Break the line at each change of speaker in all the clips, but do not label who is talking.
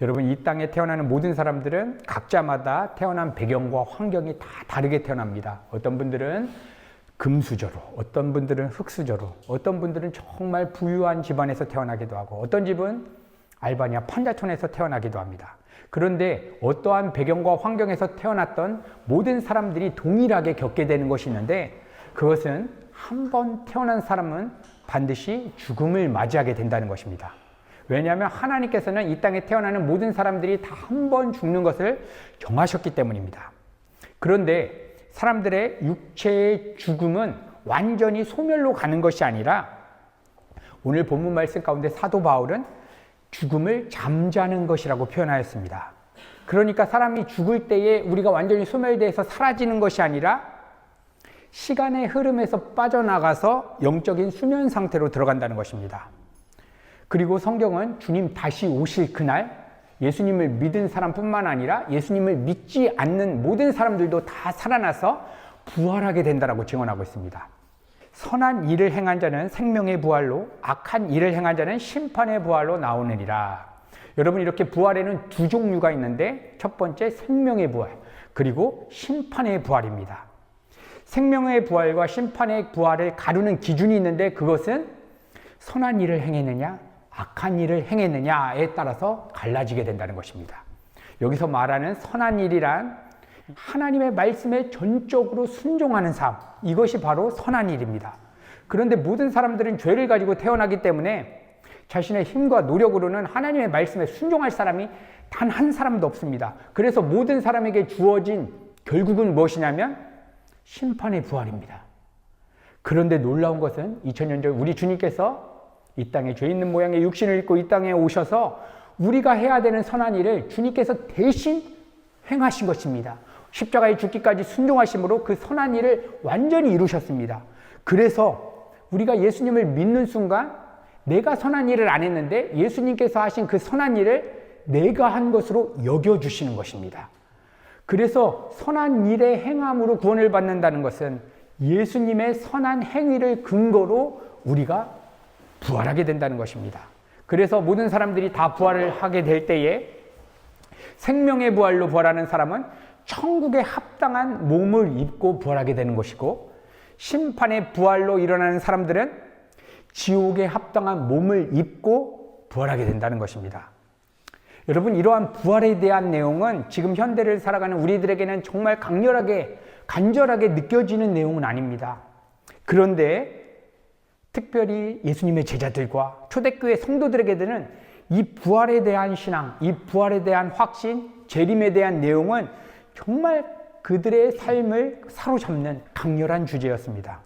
여러분, 이 땅에 태어나는 모든 사람들은 각자마다 태어난 배경과 환경이 다 다르게 태어납니다. 어떤 분들은 금수저로, 어떤 분들은 흙수저로, 어떤 분들은 정말 부유한 집안에서 태어나기도 하고, 어떤 집은 알바니아 판자촌에서 태어나기도 합니다. 그런데 어떠한 배경과 환경에서 태어났던 모든 사람들이 동일하게 겪게 되는 것이 있는데, 그것은 한 번 태어난 사람은 반드시 죽음을 맞이하게 된다는 것입니다. 왜냐하면 하나님께서는 이 땅에 태어나는 모든 사람들이 다 한 번 죽는 것을 정하셨기 때문입니다. 그런데 사람들의 육체의 죽음은 완전히 소멸로 가는 것이 아니라, 오늘 본문 말씀 가운데 사도 바울은 죽음을 잠자는 것이라고 표현하였습니다. 그러니까 사람이 죽을 때에 우리가 완전히 소멸돼서 사라지는 것이 아니라 시간의 흐름에서 빠져나가서 영적인 수면 상태로 들어간다는 것입니다. 그리고 성경은 주님 다시 오실 그날 예수님을 믿은 사람뿐만 아니라 예수님을 믿지 않는 모든 사람들도 다 살아나서 부활하게 된다라고 증언하고 있습니다. 선한 일을 행한 자는 생명의 부활로, 악한 일을 행한 자는 심판의 부활로 나오느니라. 여러분, 이렇게 부활에는 두 종류가 있는데, 첫 번째 생명의 부활, 그리고 심판의 부활입니다. 생명의 부활과 심판의 부활을 가르는 기준이 있는데, 그것은 선한 일을 행했느냐 악한 일을 행했느냐에 따라서 갈라지게 된다는 것입니다. 여기서 말하는 선한 일이란 하나님의 말씀에 전적으로 순종하는 삶, 이것이 바로 선한 일입니다. 그런데 모든 사람들은 죄를 가지고 태어나기 때문에 자신의 힘과 노력으로는 하나님의 말씀에 순종할 사람이 단 한 사람도 없습니다. 그래서 모든 사람에게 주어진 결국은 무엇이냐면 심판의 부활입니다. 그런데 놀라운 것은 2000년 전 우리 주님께서 이 땅에 죄 있는 모양의 육신을 입고 이 땅에 오셔서 우리가 해야 되는 선한 일을 주님께서 대신 행하신 것입니다. 십자가에 죽기까지 순종하심으로 그 선한 일을 완전히 이루셨습니다. 그래서 우리가 예수님을 믿는 순간 내가 선한 일을 안 했는데 예수님께서 하신 그 선한 일을 내가 한 것으로 여겨주시는 것입니다. 그래서 선한 일의 행함으로 구원을 받는다는 것은 예수님의 선한 행위를 근거로 우리가 부활하게 된다는 것입니다. 그래서 모든 사람들이 다 부활을 하게 될 때에 생명의 부활로 부활하는 사람은 천국에 합당한 몸을 입고 부활하게 되는 것이고, 심판의 부활로 일어나는 사람들은 지옥에 합당한 몸을 입고 부활하게 된다는 것입니다. 여러분, 이러한 부활에 대한 내용은 지금 현대를 살아가는 우리들에게는 정말 강렬하게, 간절하게 느껴지는 내용은 아닙니다. 그런데 특별히 예수님의 제자들과 초대교회 성도들에게는 이 부활에 대한 신앙, 이 부활에 대한 확신, 재림에 대한 내용은 정말 그들의 삶을 사로잡는 강렬한 주제였습니다.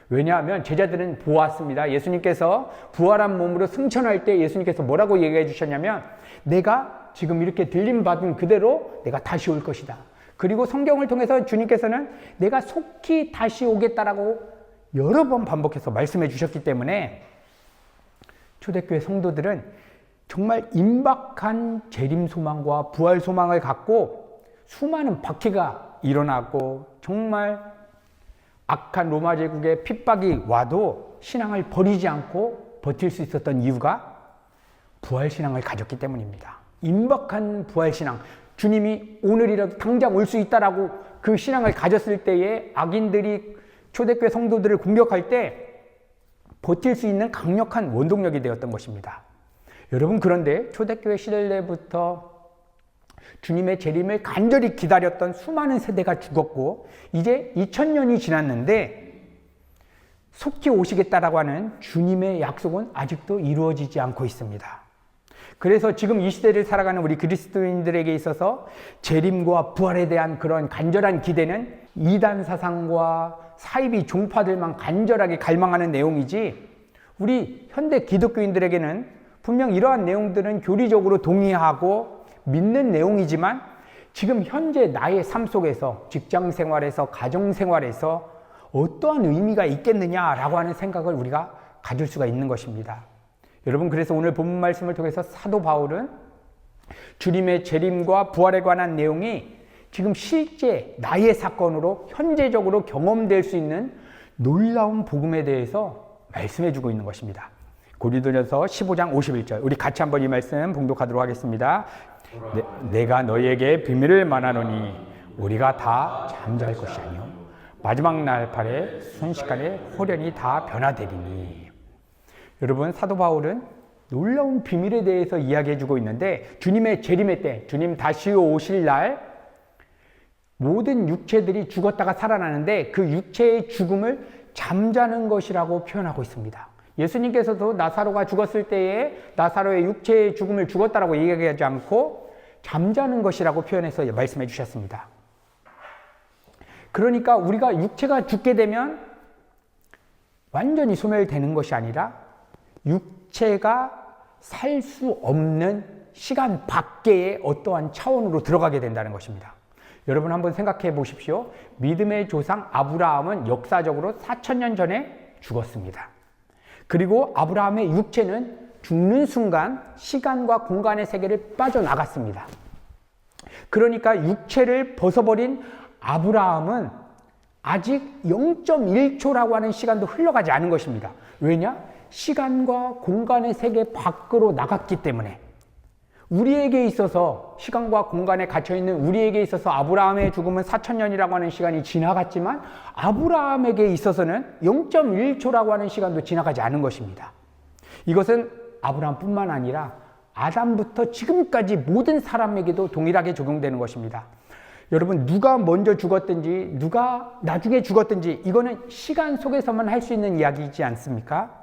왜냐하면 제자들은 보았습니다. 예수님께서 부활한 몸으로 승천할 때 예수님께서 뭐라고 얘기해 주셨냐면, 내가 지금 이렇게 들림받은 그대로 내가 다시 올 것이다. 그리고 성경을 통해서 주님께서는 내가 속히 다시 오겠다라고 여러 번 반복해서 말씀해 주셨기 때문에 초대교회 성도들은 정말 임박한 재림 소망과 부활 소망을 갖고 수많은 박해가 일어나고 정말 악한 로마 제국의 핍박이 와도 신앙을 버리지 않고 버틸 수 있었던 이유가 부활 신앙을 가졌기 때문입니다. 임박한 부활 신앙, 주님이 오늘이라도 당장 올 수 있다라고 그 신앙을 가졌을 때에 악인들이 초대교회 성도들을 공격할 때 버틸 수 있는 강력한 원동력이 되었던 것입니다. 여러분, 그런데 초대교회 시대부터 주님의 재림을 간절히 기다렸던 수많은 세대가 죽었고 이제 2000년이 지났는데 속히 오시겠다라고 하는 주님의 약속은 아직도 이루어지지 않고 있습니다. 그래서 지금 이 시대를 살아가는 우리 그리스도인들에게 있어서 재림과 부활에 대한 그런 간절한 기대는 이단 사상과 사이비 종파들만 간절하게 갈망하는 내용이지, 우리 현대 기독교인들에게는 분명 이러한 내용들은 교리적으로 동의하고 믿는 내용이지만 지금 현재 나의 삶 속에서, 직장 생활에서, 가정 생활에서 어떠한 의미가 있겠느냐라고 하는 생각을 우리가 가질 수가 있는 것입니다. 여러분, 그래서 오늘 본문 말씀을 통해서 사도 바울은 주님의 재림과 부활에 관한 내용이 지금 실제 나의 사건으로 현재적으로 경험될 수 있는 놀라운 복음에 대해서 말씀해 주고 있는 것입니다. 고린도전서 15장 51절, 우리 같이 한번 이 말씀 봉독하도록 하겠습니다. 내가 너희에게 비밀을 말하노니 우리가 다 잠잘 것이 아니요 마지막 날팔에 순식간에 호련히 다 변화되리니. 여러분, 사도 바울은 놀라운 비밀에 대해서 이야기해 주고 있는데, 주님의 재림의 때, 주님 다시 오실 날 모든 육체들이 죽었다가 살아나는데 그 육체의 죽음을 잠자는 것이라고 표현하고 있습니다. 예수님께서도 나사로가 죽었을 때에 나사로의 육체의 죽음을 죽었다라고 얘기하지 않고 잠자는 것이라고 표현해서 말씀해 주셨습니다. 그러니까 우리가 육체가 죽게 되면 완전히 소멸되는 것이 아니라 육체가 살 수 없는 시간 밖의 어떠한 차원으로 들어가게 된다는 것입니다. 여러분 한번 생각해 보십시오. 믿음의 조상 아브라함은 역사적으로 4,000년 전에 죽었습니다. 그리고 아브라함의 육체는 죽는 순간 시간과 공간의 세계를 빠져나갔습니다. 그러니까 육체를 벗어버린 아브라함은 아직 0.1초라고 하는 시간도 흘러가지 않은 것입니다. 왜냐? 시간과 공간의 세계 밖으로 나갔기 때문에. 우리에게 있어서, 시간과 공간에 갇혀있는 우리에게 있어서 아브라함의 죽음은 4,000년이라고 하는 시간이 지나갔지만 아브라함에게 있어서는 0.1초라고 하는 시간도 지나가지 않은 것입니다. 이것은 아브라함뿐만 아니라 아담부터 지금까지 모든 사람에게도 동일하게 적용되는 것입니다. 여러분, 누가 먼저 죽었든지 누가 나중에 죽었든지 이거는 시간 속에서만 할 수 있는 이야기이지 않습니까?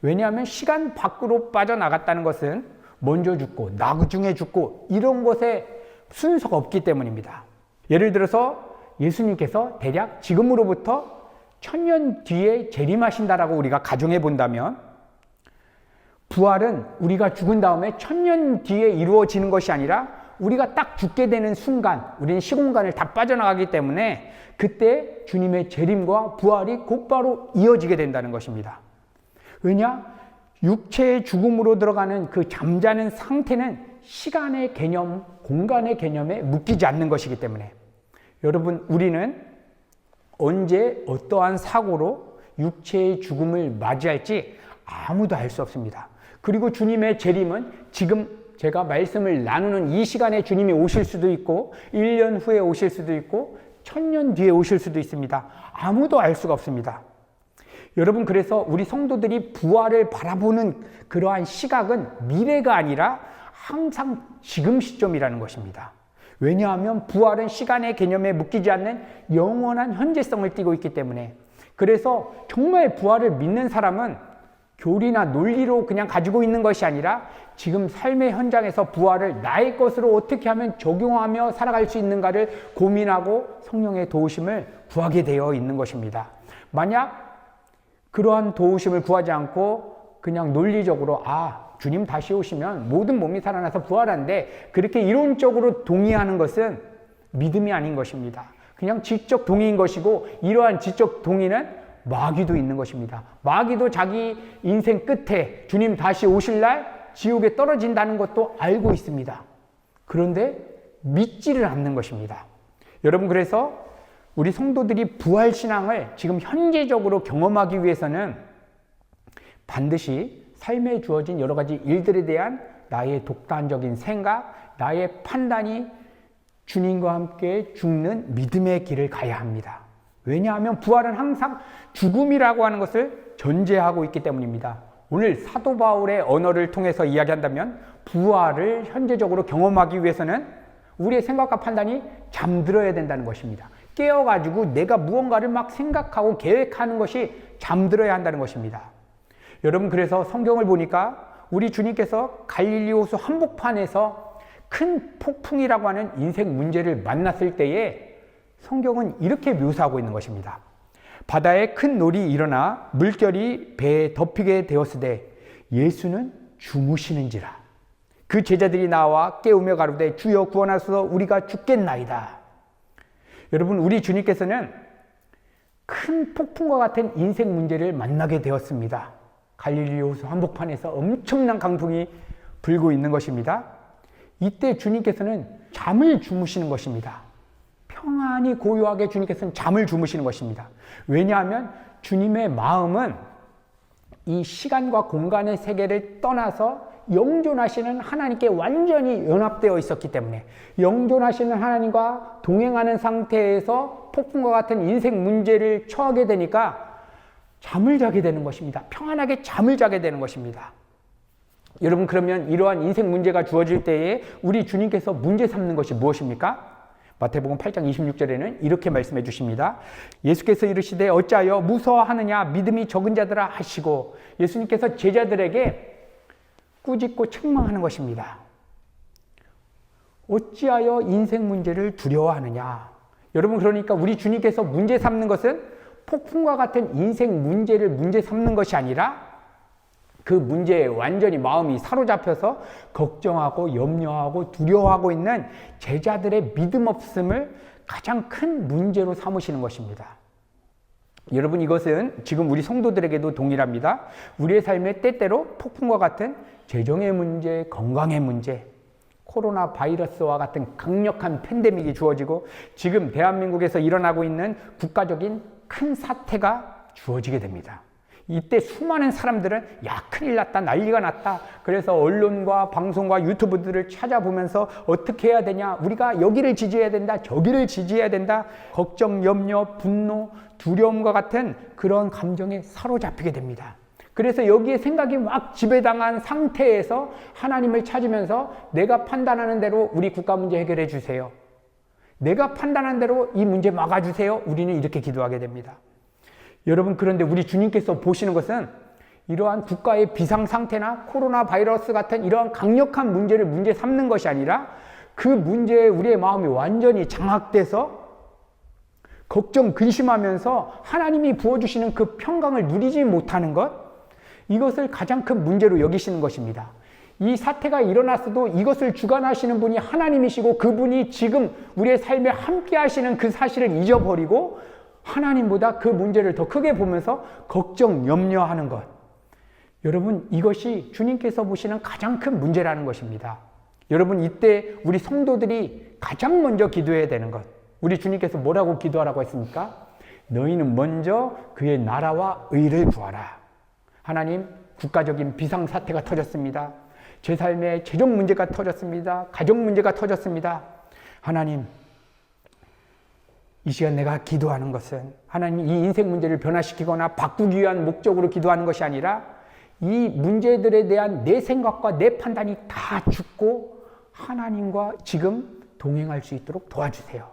왜냐하면 시간 밖으로 빠져나갔다는 것은 먼저 죽고 나중에 죽고 이런 것에 순서가 없기 때문입니다. 예를 들어서 예수님께서 대략 지금으로부터 1000년 뒤에 재림하신다라고 우리가 가정해 본다면, 부활은 우리가 죽은 다음에 1000년 뒤에 이루어지는 것이 아니라 우리가 딱 죽게 되는 순간, 우리는 시공간을 다 빠져나가기 때문에 그때 주님의 재림과 부활이 곧바로 이어지게 된다는 것입니다. 왜냐? 육체의 죽음으로 들어가는 그 잠자는 상태는 시간의 개념, 공간의 개념에 묶이지 않는 것이기 때문에. 여러분, 우리는 언제 어떠한 사고로 육체의 죽음을 맞이할지 아무도 알 수 없습니다. 그리고 주님의 재림은 지금 제가 말씀을 나누는 이 시간에 주님이 오실 수도 있고 1년 후에 오실 수도 있고 1000년 뒤에 오실 수도 있습니다. 아무도 알 수가 없습니다. 여러분, 그래서 우리 성도들이 부활을 바라보는 그러한 시각은 미래가 아니라 항상 지금 시점이라는 것입니다. 왜냐하면 부활은 시간의 개념에 묶이지 않는 영원한 현재성을 띠고 있기 때문에. 그래서 정말 부활을 믿는 사람은 교리나 논리로 그냥 가지고 있는 것이 아니라 지금 삶의 현장에서 부활을 나의 것으로 어떻게 하면 적용하며 살아갈 수 있는가를 고민하고 성령의 도우심을 구하게 되어 있는 것입니다. 만약 그러한 도우심을 구하지 않고 그냥 논리적으로 주님 다시 오시면 모든 몸이 살아나서 부활한데, 그렇게 이론적으로 동의하는 것은 믿음이 아닌 것입니다. 그냥 지적 동의인 것이고, 이러한 지적 동의는 마귀도 있는 것입니다. 마귀도 자기 인생 끝에 주님 다시 오실 날 지옥에 떨어진다는 것도 알고 있습니다. 그런데 믿지를 않는 것입니다. 여러분, 그래서 우리 성도들이 부활신앙을 지금 현재적으로 경험하기 위해서는 반드시 삶에 주어진 여러 가지 일들에 대한 나의 독단적인 생각, 나의 판단이 주님과 함께 죽는 믿음의 길을 가야 합니다. 왜냐하면 부활은 항상 죽음이라고 하는 것을 전제하고 있기 때문입니다. 오늘 사도 바울의 언어를 통해서 이야기한다면 부활을 현재적으로 경험하기 위해서는 우리의 생각과 판단이 잠들어야 된다는 것입니다. 깨어가지고 내가 무언가를 막 생각하고 계획하는 것이 잠들어야 한다는 것입니다. 여러분, 그래서 성경을 보니까 우리 주님께서 갈릴리 호수 한복판에서 큰 폭풍이라고 하는 인생 문제를 만났을 때에 성경은 이렇게 묘사하고 있는 것입니다. 바다에 큰 놀이 일어나 물결이 배에 덮이게 되었으되 예수는 주무시는지라. 그 제자들이 나와 깨우며 가로되 주여 구원하소서 우리가 죽겠나이다. 여러분, 우리 주님께서는 큰 폭풍과 같은 인생 문제를 만나게 되었습니다. 갈릴리 호수 한복판에서 엄청난 강풍이 불고 있는 것입니다. 이때 주님께서는 잠을 주무시는 것입니다. 평안히 고요하게 주님께서는 잠을 주무시는 것입니다. 왜냐하면 주님의 마음은 이 시간과 공간의 세계를 떠나서 영존하시는 하나님께 완전히 연합되어 있었기 때문에, 영존하시는 하나님과 동행하는 상태에서 폭풍과 같은 인생 문제를 처하게 되니까 잠을 자게 되는 것입니다. 평안하게 잠을 자게 되는 것입니다. 여러분, 그러면 이러한 인생 문제가 주어질 때에 우리 주님께서 문제 삼는 것이 무엇입니까? 마태복음 8장 26절에는 이렇게 말씀해 주십니다. 예수께서 이르시되 어찌하여 무서워하느냐 믿음이 적은 자들아 하시고, 예수님께서 제자들에게 꾸짖고 책망하는 것입니다. 어찌하여 인생 문제를 두려워하느냐. 여러분, 그러니까 우리 주님께서 문제 삼는 것은 폭풍과 같은 인생 문제를 문제 삼는 것이 아니라 그 문제에 완전히 마음이 사로잡혀서 걱정하고 염려하고 두려워하고 있는 제자들의 믿음 없음을 가장 큰 문제로 삼으시는 것입니다. 여러분, 이것은 지금 우리 성도들에게도 동일합니다. 우리의 삶에 때때로 폭풍과 같은 재정의 문제, 건강의 문제, 코로나 바이러스와 같은 강력한 팬데믹이 주어지고 지금 대한민국에서 일어나고 있는 국가적인 큰 사태가 주어지게 됩니다. 이때 수많은 사람들은 야, 큰일 났다, 난리가 났다. 그래서 언론과 방송과 유튜브들을 찾아보면서 어떻게 해야 되냐, 우리가 여기를 지지해야 된다, 저기를 지지해야 된다, 걱정, 염려, 분노, 두려움과 같은 그런 감정에 사로잡히게 됩니다. 그래서 여기에 생각이 막 지배당한 상태에서 하나님을 찾으면서 내가 판단하는 대로 우리 국가 문제 해결해 주세요, 내가 판단한 대로 이 문제 막아주세요, 우리는 이렇게 기도하게 됩니다. 여러분, 그런데 우리 주님께서 보시는 것은 이러한 국가의 비상 상태나 코로나 바이러스 같은 이러한 강력한 문제를 문제 삼는 것이 아니라 그 문제에 우리의 마음이 완전히 장악돼서 걱정, 근심하면서 하나님이 부어주시는 그 평강을 누리지 못하는 것, 이것을 가장 큰 문제로 여기시는 것입니다. 이 사태가 일어났어도 이것을 주관하시는 분이 하나님이시고 그분이 지금 우리의 삶에 함께 하시는 그 사실을 잊어버리고 하나님보다 그 문제를 더 크게 보면서 걱정, 염려하는 것. 여러분, 이것이 주님께서 보시는 가장 큰 문제라는 것입니다. 여러분, 이때 우리 성도들이 가장 먼저 기도해야 되는 것. 우리 주님께서 뭐라고 기도하라고 했습니까? 너희는 먼저 그의 나라와 의를 구하라. 하나님, 국가적인 비상사태가 터졌습니다. 제 삶에 재정 문제가 터졌습니다. 가정 문제가 터졌습니다. 하나님, 이 시간 내가 기도하는 것은 하나님 이 인생 문제를 변화시키거나 바꾸기 위한 목적으로 기도하는 것이 아니라 이 문제들에 대한 내 생각과 내 판단이 다 죽고 하나님과 지금 동행할 수 있도록 도와주세요.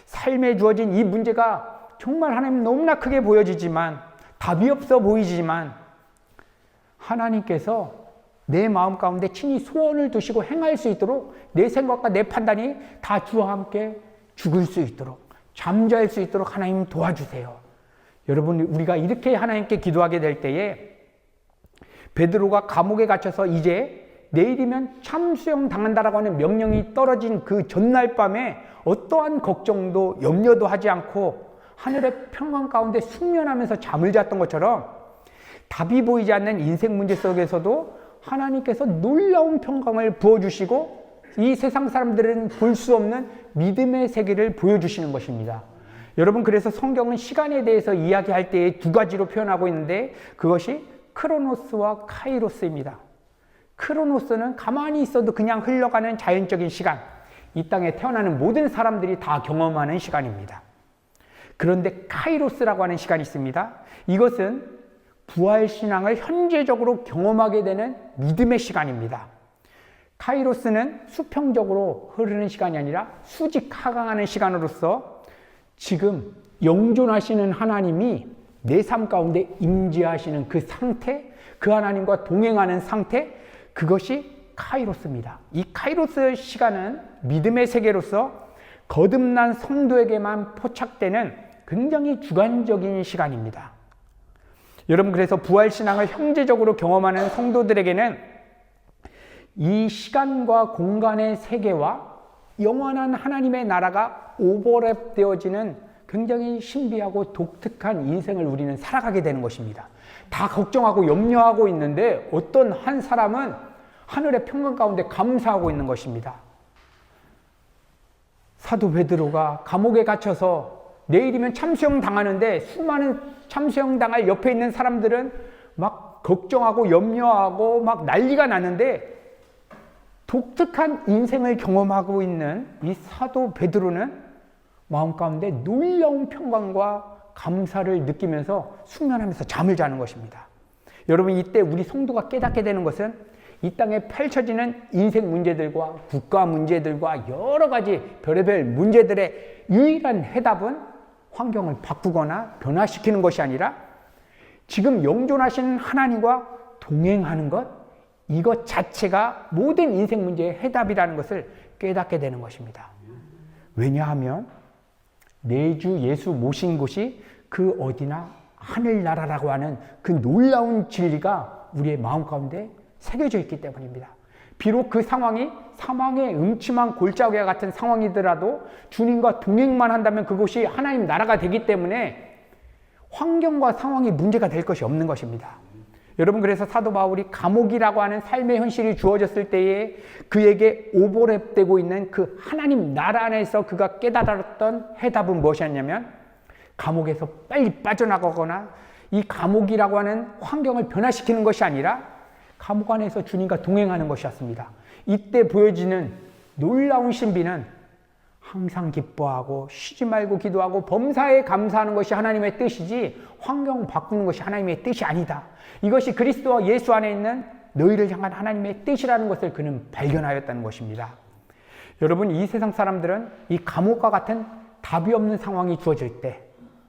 삶에 주어진 이 문제가 정말 하나님 너무나 크게 보여지지만, 답이 없어 보이지만 하나님께서 내 마음 가운데 친히 소원을 두시고 행할 수 있도록 내 생각과 내 판단이 다 주와 함께 죽을 수 있도록, 잠잘 수 있도록 하나님 도와주세요. 여러분, 우리가 이렇게 하나님께 기도하게 될 때에 베드로가 감옥에 갇혀서 이제 내일이면 참수형 당한다라고 하는 명령이 떨어진 그 전날 밤에 어떠한 걱정도 염려도 하지 않고 하늘의 평강 가운데 숙면하면서 잠을 잤던 것처럼 답이 보이지 않는 인생 문제 속에서도 하나님께서 놀라운 평강을 부어주시고 이 세상 사람들은 볼 수 없는 믿음의 세계를 보여주시는 것입니다. 여러분, 그래서 성경은 시간에 대해서 이야기할 때 두 가지로 표현하고 있는데 그것이 크로노스와 카이로스입니다. 크로노스는 가만히 있어도 그냥 흘러가는 자연적인 시간, 이 땅에 태어나는 모든 사람들이 다 경험하는 시간입니다. 그런데 카이로스라고 하는 시간이 있습니다. 이것은 부활신앙을 현재적으로 경험하게 되는 믿음의 시간입니다. 카이로스는 수평적으로 흐르는 시간이 아니라 수직 하강하는 시간으로서 지금 영존하시는 하나님이 내 삶 가운데 임재하시는 그 상태, 그 하나님과 동행하는 상태, 그것이 카이로스입니다. 이 카이로스 시간은 믿음의 세계로서 거듭난 성도에게만 포착되는 굉장히 주관적인 시간입니다. 여러분, 그래서 부활신앙을 형제적으로 경험하는 성도들에게는 이 시간과 공간의 세계와 영원한 하나님의 나라가 오버랩되어지는 굉장히 신비하고 독특한 인생을 우리는 살아가게 되는 것입니다. 다 걱정하고 염려하고 있는데 어떤 한 사람은 하늘의 평강 가운데 감사하고 있는 것입니다. 사도 베드로가 감옥에 갇혀서 내일이면 참수형 당하는데 수많은 참수형 당할 옆에 있는 사람들은 막 걱정하고 염려하고 막 난리가 났는데 독특한 인생을 경험하고 있는 이 사도 베드로는 마음 가운데 놀라운 평강과 감사를 느끼면서 숙면하면서 잠을 자는 것입니다. 여러분, 이때 우리 성도가 깨닫게 되는 것은 이 땅에 펼쳐지는 인생 문제들과 국가 문제들과 여러 가지 별의별 문제들의 유일한 해답은 환경을 바꾸거나 변화시키는 것이 아니라 지금 영존하시는 하나님과 동행하는 것, 이것 자체가 모든 인생 문제의 해답이라는 것을 깨닫게 되는 것입니다. 왜냐하면 내 주 예수 모신 곳이 그 어디나 하늘나라라고 하는 그 놀라운 진리가 우리의 마음 가운데 새겨져 있기 때문입니다. 비록 그 상황이 사망의 음침한 골짜기와 같은 상황이더라도 주님과 동행만 한다면 그곳이 하나님 나라가 되기 때문에 환경과 상황이 문제가 될 것이 없는 것입니다. 여러분, 그래서 사도 바울이 감옥이라고 하는 삶의 현실이 주어졌을 때에 그에게 오버랩되고 있는 그 하나님 나라 안에서 그가 깨달았던 해답은 무엇이었냐면 감옥에서 빨리 빠져나가거나 이 감옥이라고 하는 환경을 변화시키는 것이 아니라 감옥 안에서 주님과 동행하는 것이었습니다. 이때 보여지는 놀라운 신비는 항상 기뻐하고 쉬지 말고 기도하고 범사에 감사하는 것이 하나님의 뜻이지 환경 바꾸는 것이 하나님의 뜻이 아니다. 이것이 그리스도와 예수 안에 있는 너희를 향한 하나님의 뜻이라는 것을 그는 발견하였다는 것입니다. 여러분, 이 세상 사람들은 이 감옥과 같은 답이 없는 상황이 주어질 때,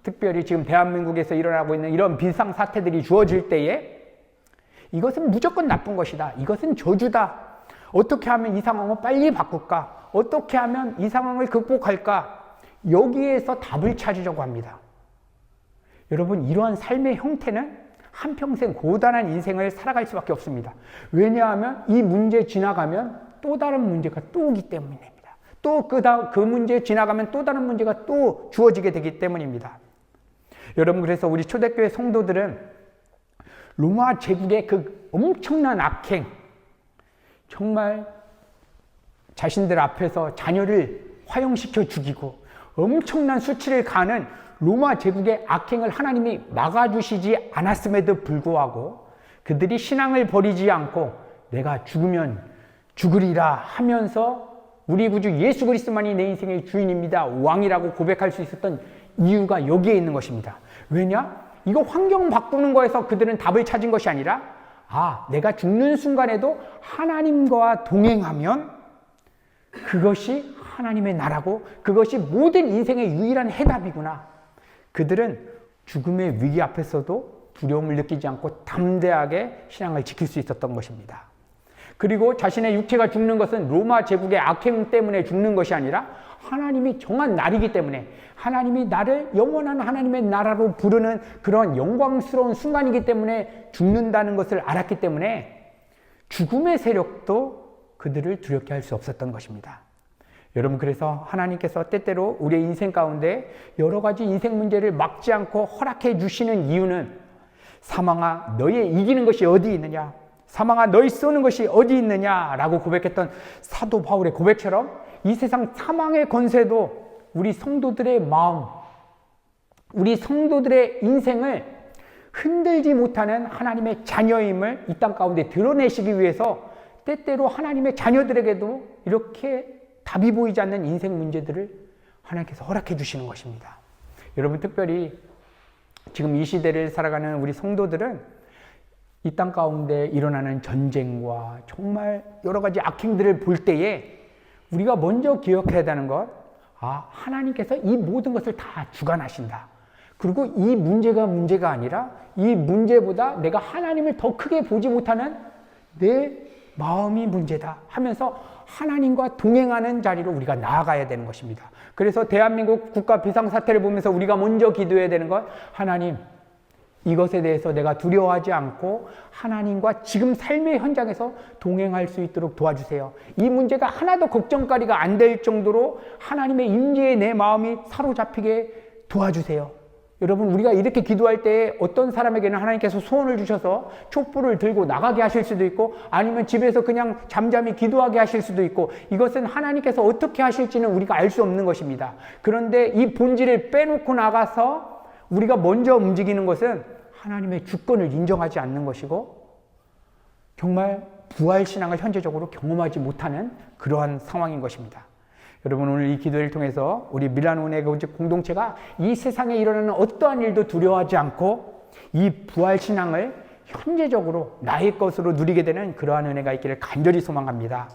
특별히 지금 대한민국에서 일어나고 있는 이런 비상사태들이 주어질 때에 이것은 무조건 나쁜 것이다. 이것은 저주다. 어떻게 하면 이 상황을 빨리 바꿀까? 어떻게 하면 이 상황을 극복할까? 여기에서 답을 찾으려고 합니다. 여러분, 이러한 삶의 형태는 한평생 고단한 인생을 살아갈 수밖에 없습니다. 왜냐하면 이 문제 지나가면 또 다른 문제가 또 오기 때문입니다. 또 그 문제 지나가면 또 다른 문제가 또 주어지게 되기 때문입니다. 여러분, 그래서 우리 초대교회 성도들은 로마 제국의 그 엄청난 악행, 정말 자신들 앞에서 자녀를 화형시켜 죽이고 엄청난 수치를 가하는 로마 제국의 악행을 하나님이 막아주시지 않았음에도 불구하고 그들이 신앙을 버리지 않고 내가 죽으면 죽으리라 하면서 우리 구주 예수 그리스도만이 내 인생의 주인입니다, 왕이라고 고백할 수 있었던 이유가 여기에 있는 것입니다. 왜냐? 이거 환경 바꾸는 거에서 그들은 답을 찾은 것이 아니라 내가 죽는 순간에도 하나님과 동행하면 그것이 하나님의 나라고 그것이 모든 인생의 유일한 해답이구나. 그들은 죽음의 위기 앞에서도 두려움을 느끼지 않고 담대하게 신앙을 지킬 수 있었던 것입니다. 그리고 자신의 육체가 죽는 것은 로마 제국의 악행 때문에 죽는 것이 아니라 하나님이 정한 날이기 때문에 하나님이 나를 영원한 하나님의 나라로 부르는 그런 영광스러운 순간이기 때문에 죽는다는 것을 알았기 때문에 죽음의 세력도 그들을 두렵게 할 수 없었던 것입니다. 여러분, 그래서 하나님께서 때때로 우리의 인생 가운데 여러 가지 인생 문제를 막지 않고 허락해 주시는 이유는 사망아 너의 이기는 것이 어디 있느냐, 사망아 너희 쏘는 것이 어디 있느냐라고 고백했던 사도 바울의 고백처럼 이 세상 사망의 권세도 우리 성도들의 마음, 우리 성도들의 인생을 흔들지 못하는 하나님의 자녀임을 이 땅 가운데 드러내시기 위해서 때때로 하나님의 자녀들에게도 이렇게 답이 보이지 않는 인생 문제들을 하나님께서 허락해 주시는 것입니다. 여러분, 특별히 지금 이 시대를 살아가는 우리 성도들은 이 땅 가운데 일어나는 전쟁과 정말 여러 가지 악행들을 볼 때에 우리가 먼저 기억해야 되는 것, 하나님께서 이 모든 것을 다 주관하신다. 그리고 이 문제가 아니라 이 문제보다 내가 하나님을 더 크게 보지 못하는 내 마음이 문제다 하면서 하나님과 동행하는 자리로 우리가 나아가야 되는 것입니다. 그래서 대한민국 국가 비상사태를 보면서 우리가 먼저 기도해야 되는 것, 하나님, 이것에 대해서 내가 두려워하지 않고 하나님과 지금 삶의 현장에서 동행할 수 있도록 도와주세요. 이 문제가 하나도 걱정거리가 안 될 정도로 하나님의 임재에 내 마음이 사로잡히게 도와주세요. 여러분, 우리가 이렇게 기도할 때 어떤 사람에게는 하나님께서 소원을 주셔서 촛불을 들고 나가게 하실 수도 있고 아니면 집에서 그냥 잠잠히 기도하게 하실 수도 있고 이것은 하나님께서 어떻게 하실지는 우리가 알 수 없는 것입니다. 그런데 이 본질을 빼놓고 나가서 우리가 먼저 움직이는 것은 하나님의 주권을 인정하지 않는 것이고 정말 부활신앙을 현재적으로 경험하지 못하는 그러한 상황인 것입니다. 여러분, 오늘 이 기도를 통해서 우리 밀라노 은혜 공동체가 이 세상에 일어나는 어떠한 일도 두려워하지 않고 이 부활신앙을 현재적으로 나의 것으로 누리게 되는 그러한 은혜가 있기를 간절히 소망합니다.